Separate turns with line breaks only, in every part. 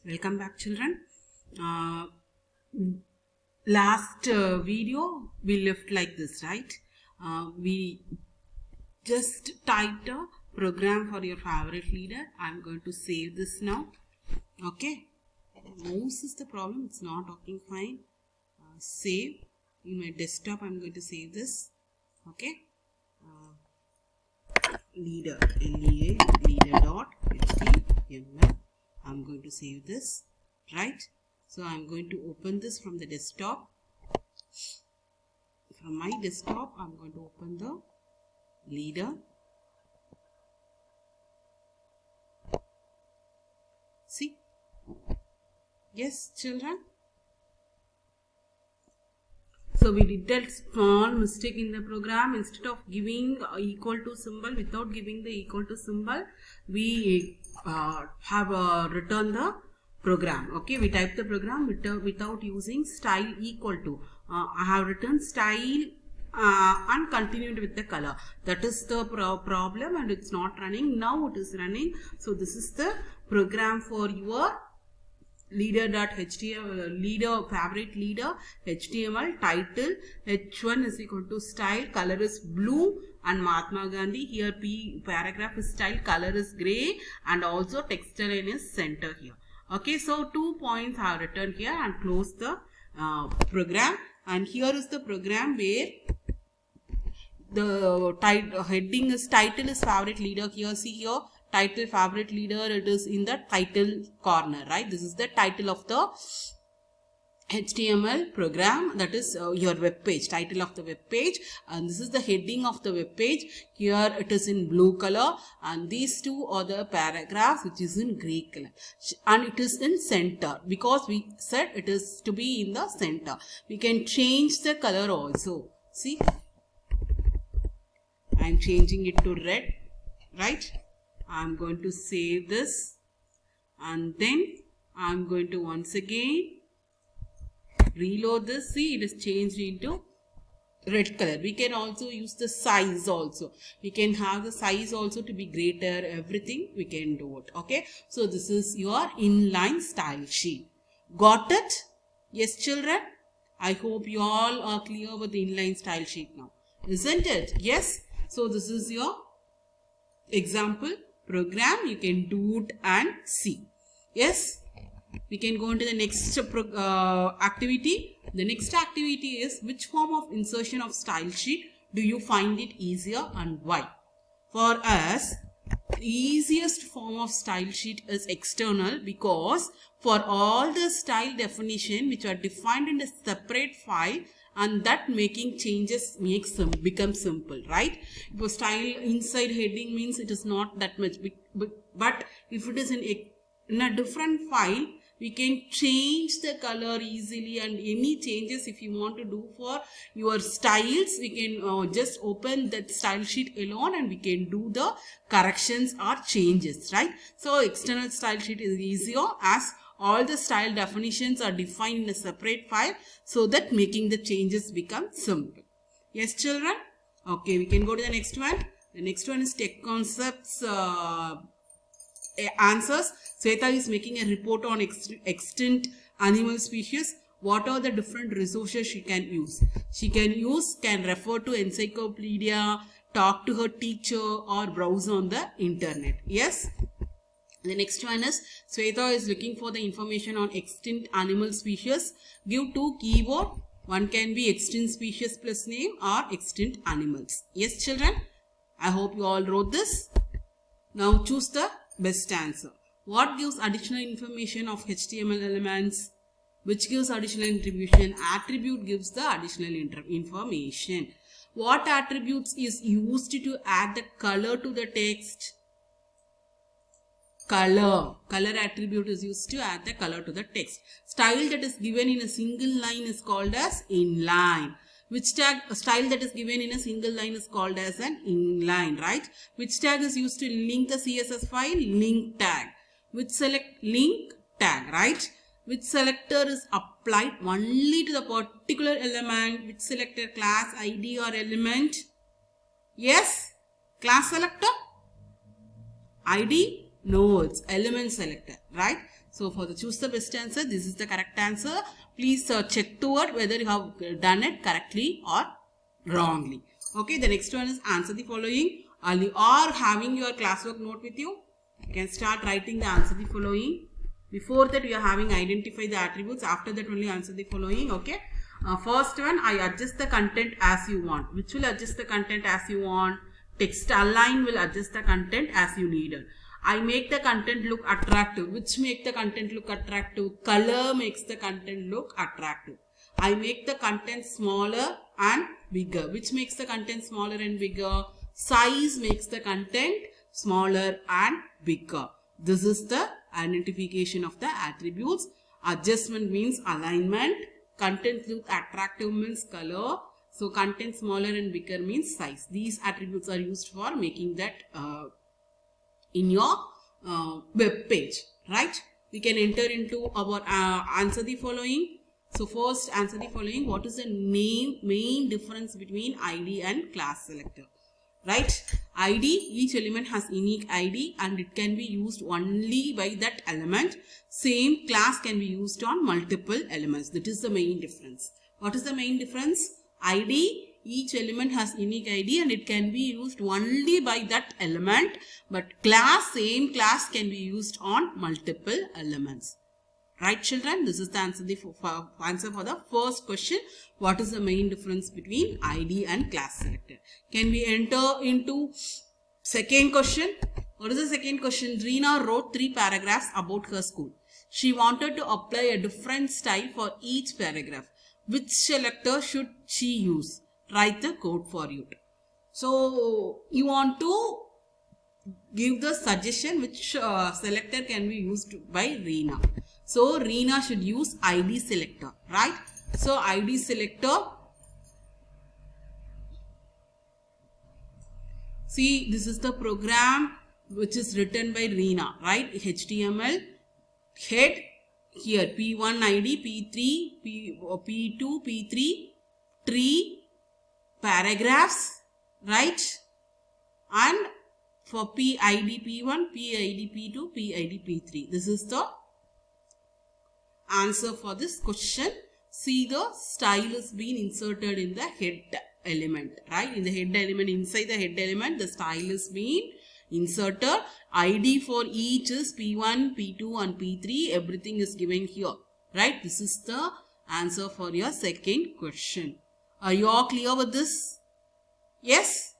Welcome back, children. Last video we left like this, right? We just typed a program for your favorite leader. I'm going to save this now. Okay. Mouse is the problem. It's not working fine. Save. In my desktop, I'm going to save this. Okay. Leader. Leader dot html. I'm going to save this, right? So I'm going to open this from the desktop. From my desktop, I'm going to open the leader. See? Yes, children? So we did that small mistake in the program. Instead of giving equal to symbol, without giving the equal to symbol, we have returned the program. Okay, we type the program without using style equal to. I have written style and continued with the color. That is the problem, and it's not running. Now it is running. So this is the program for your leader.html, leader, favorite leader, HTML, title, h1 is equal to style, color is blue, and Mahatma Gandhi. Here paragraph is style, color is gray, and also text line is center here. Okay, so 2 points are written here, and close the program. And here is the program where the heading is title is favorite leader. Here, see here, title favorite leader, it is in the title corner, right? This is the title of the HTML program, that is your web page, title of the web page, and this is the heading of the web page. Here it is in blue color, and these two are the paragraphs which is in gray color, and it is in center because we said it is to be in the center. We can change the color also. See, I am changing it to red, right? I'm going to save this, and then I'm going to once again reload this. See, it is changed into red color. We can also use the size also. We can have the size also to be greater, everything we can do it. Okay, so this is your inline style sheet. Got it? Yes, children? I hope you all are clear with the inline style sheet now, isn't it? Yes. So this is your example program. You can do it and see. Yes, we can go into the next activity. The next activity is, which form of insertion of style sheet do you find it easier and why? For us, the easiest form of style sheet is external, because for all the style definition which are defined in a separate file, and that making changes makes them become simple, right? If style inside heading means it is not that much big, but if it is in a different file, we can change the color easily, and any changes if you want to do for your styles, we can just open that style sheet alone and we can do the corrections or changes, right? So external style sheet is easier as all the style definitions are defined in a separate file, so that making the changes become simple. Yes, children? Okay, we can go to the next one. The next one is Tech Concepts answers. Sweta is making a report on extinct animal species. What are the different resources she can use? She can refer to encyclopedia, talk to her teacher, or browse on the internet. Yes? The next one is, Sweta is looking for the information on extinct animal species. Give 2 keywords. One can be extinct species plus name or extinct animals. Yes, children? I hope you all wrote this. Now choose the best answer. What gives additional information of HTML elements? Which gives additional attribution? Attribute gives the additional information. What attributes is used to add the color to the text? Color attribute is used to add the color to the text. Style that is given in a single line is called as inline. Which style that is given in a single line is called as an inline, right? Which tag is used to link the CSS file? Link tag. Which select? Link tag, right? Which selector is applied only to the particular element? Which selector? Class ID or element? Yes? Class selector? ID? No, it's element selector, right? So for the choose the best answer, this is the correct answer. Please check toward whether you have done it correctly or wrongly. Okay, the next one is answer the following. Are you having your classwork note with you? You can start writing the answer the following. Before that, we are having identify the attributes. After that, only answer the following. Okay. First one, I adjust the content as you want. Which will adjust the content as you want? Text align will adjust the content as you needed. I make the content look attractive. Which make the content look attractive? Color makes the content look attractive. I make the content smaller and bigger. Which makes the content smaller and bigger? Size makes the content smaller and bigger. This is the identification of the attributes. Adjustment means alignment. Content look attractive means color. So content smaller and bigger means size. These attributes are used for making that in your web page, right? We can enter into our answer the following. So first answer the following. What is the main difference between ID and class selector? Right? ID, each element has unique ID and it can be used only by that element. Same class can be used on multiple elements. That is the main difference. What is the main difference? ID, each element has unique ID and it can be used only by that element. But class, same class can be used on multiple elements. Right, children? This is the answer for the first question. What is the main difference between ID and class selector? Can we enter into second question? What is the second question? Reena wrote 3 paragraphs about her school. She wanted to apply a different style for each paragraph. Which selector should she use? Write the code for you. So, you want to give the suggestion which selector can be used by Reena. So, Reena should use ID selector, right? So, ID selector. See, this is the program which is written by Reena, right? HTML, head, here P1 ID, P3, P2, P3, tree, paragraphs, right? And for PID P1, PID P2, PID P3. This is the answer for this question. See, the style is being inserted in the head element, right? In the head element, inside the head element, the style is being inserted. ID for each is P1, P2 and P3. Everything is given here, right? This is the answer for your second question. Are you all clear with this? Yes?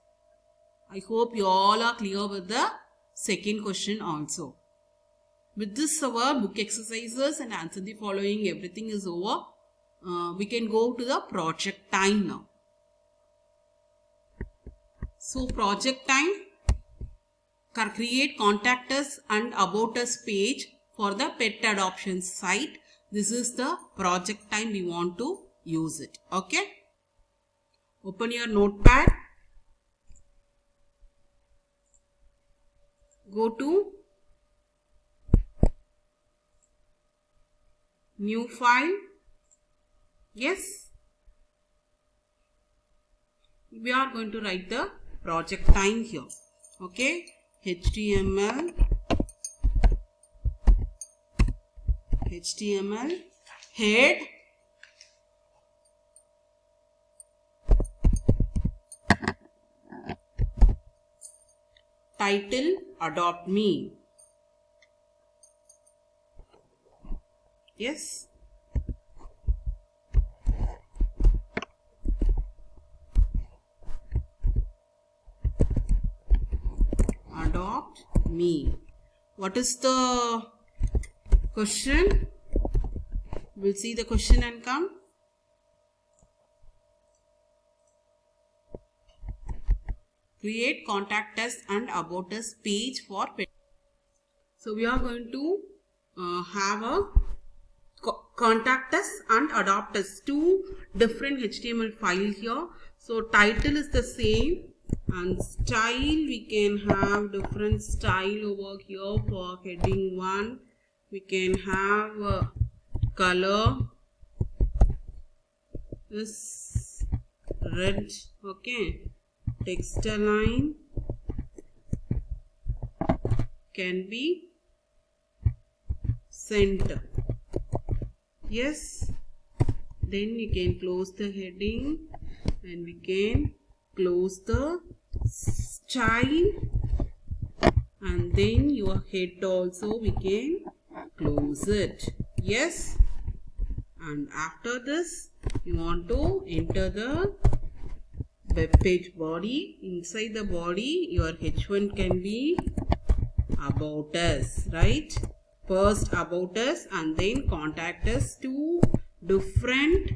I hope you all are clear with the second question also. With this, our book exercises and answer the following, everything is over. We can go to the project time now. So, project time, create contact us and about us page for the pet adoption site. This is the project time we want to use it. Okay. Open your notepad. Go to new file. Yes. We are going to write the project time here. Okay. HTML, head, title, adopt me. Yes. Adopt me. What is the question? We'll see the question and come. Create contact us and about us page for pet. So we are going to have a contact us and adopt us, 2 different HTML files here. So title is the same. And style, we can have different style over here for heading 1. We can have color, this red, okay. Text align can be center. Yes. Then you can close the heading and we can close the style, and then your head also we can close it. Yes. And after this you want to enter the web page body. Inside the body your H1 can be about us, right? First about us and then contact us. Two different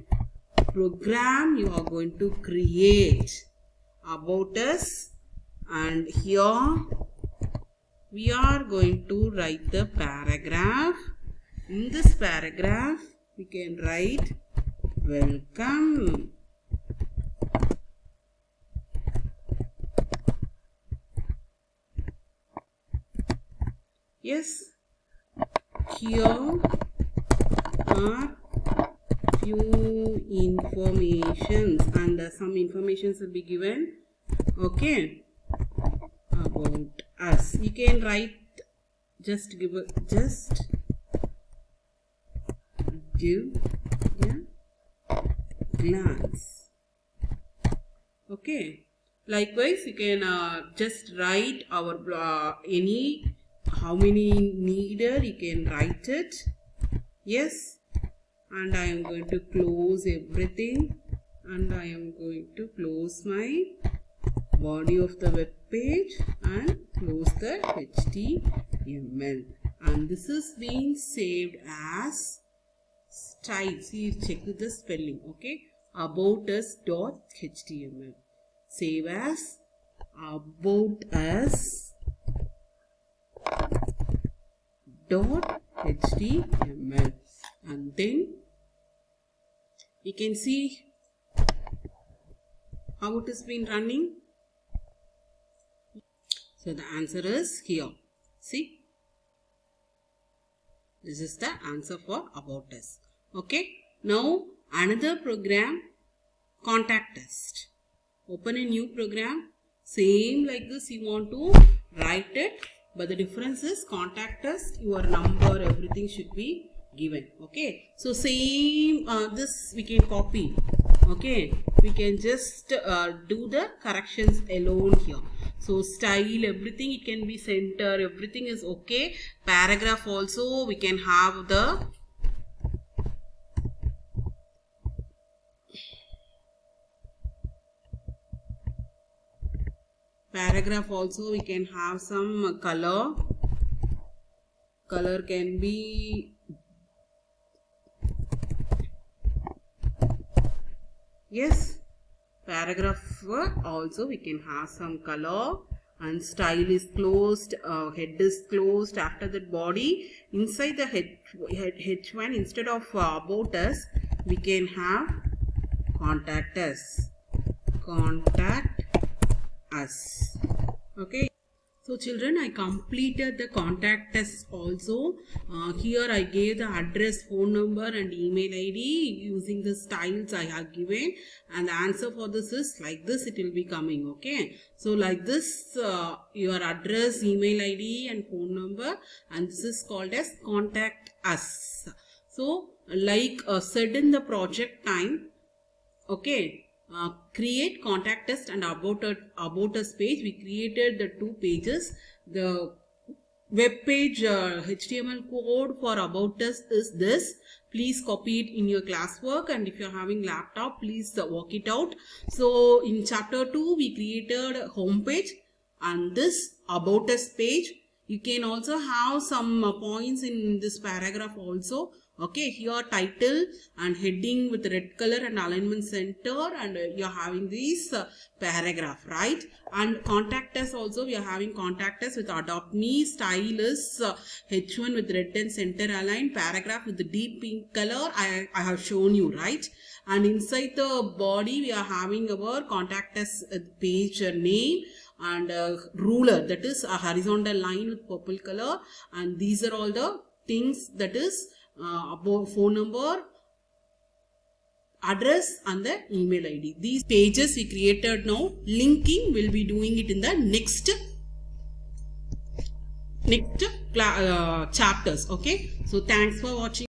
program you are going to create. About us, and here we are going to write the paragraph. In this paragraph we can write welcome. Yes, here are few informations, and some informations will be given, okay, about us. You can write, just give a glance, okay. Likewise you can just write our how many needed, you can write it. Yes. And I am going to close everything, and I am going to close my body of the web page and close the HTML, and this is being saved as style. See, check the spelling, okay? About us.html. Save as about us.html, and then you can see how it has been running. So the answer is here. See, this is the answer for about us. Okay. Now another program, contact us. Open a new program. Same like this you want to write it, but the difference is contact us, your number, everything should be given. Okay, so same this we can copy. Okay, we can just do the corrections alone here. So style, everything it can be center, everything is okay. Paragraph also we can have the paragraph also we can have some color. Color can be yes, paragraph also we can have some color, and style is closed, head is closed. After that body, inside the H1 instead of about us we can have contact us. Contact us. Okay. So children, I completed the contact us also. Here I gave the address, phone number and email ID using the styles I have given, and the answer for this is like this it will be coming. Okay. So like this your address, email ID and phone number, and this is called as contact us. So like said in the project time, okay. Create contact us and about us page. We created the two pages. The web page HTML code for about us is this. Please copy it in your classwork, and if you are having laptop, please work it out. So in chapter 2 we created a home page and this about us page. You can also have some points in this paragraph also. Okay, here title and heading with red color and alignment center, and you are having this paragraph, right? And contact us also, we are having contact us with adopt me. Style is H1 with red and center aligned. Paragraph with the deep pink color I have shown you, right? And inside the body we are having our contact us page name and ruler, that is a horizontal line with purple color, and these are all the things, that is about phone number, address and the email ID. These pages we created now. Linking we'll be doing it in the next next chapters. Okay, so thanks for watching.